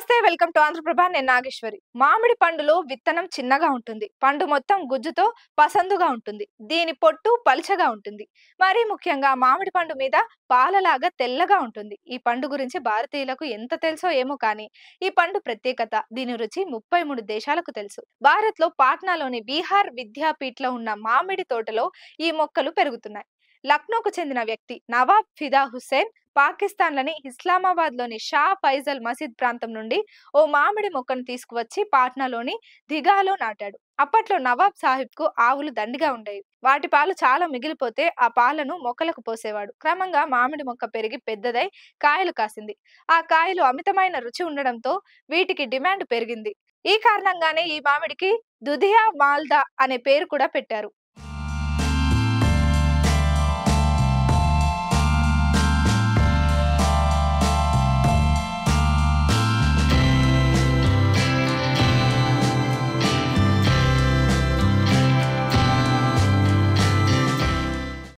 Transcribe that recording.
నమస్తే, welcome to Andhraprabha. నేను నాగేశ్వరి. మామిడి పండులో విత్తనం చిన్నగా ఉంటుంది. పండు మొత్తం గుజ్జుతో పసందుగా ఉంటుంది. దీని పొట్టు పల్చగా ఉంటుంది. మరీ ముఖ్యంగా మామిడి పండు మీద పాలలాగా తెల్లగా ఉంటుంది. ఈ పండు గురించి భారతీయులకు ఎంత తెలుసో ఏమో కానీ ఈ పండు ప్రత్యేకత, దీని రుచి 33 దేశాలకు తెలుసు. భారత్లో పాట్నాలోని బీహార్ విద్యాపీఠ్లో ఉన్న మామిడి తోటలో ఈ మొక్కలు పెరుగుతున్నాయి. లక్నోకు చెందిన వ్యక్తి నవాబ్ ఫిదా హుస్సేన్ పాకిస్తాన్లోని ఇస్లామాబాద్లోని షా ఫైజల్ మసీద్ ప్రాంతం నుండి ఓ మామిడి మొక్కను తీసుకువచ్చి పాట్నాలోని దిగాలో నాటాడు. అప్పట్లో నవాబ్ సాహిబ్కు ఆవులు దండిగా ఉండేవి. వాటి పాలు చాలా మిగిలిపోతే ఆ పాలను మొక్కలకు పోసేవాడు. క్రమంగా మామిడి మొక్క పెరిగి పెద్దదై కాయలు కాసింది. ఆ కాయలు అమితమైన రుచి ఉండడంతో వీటికి డిమాండ్ పెరిగింది. ఈ కారణంగానే ఈ మామిడికి దుధియా మాల్దా అనే పేరు కూడా పెట్టారు.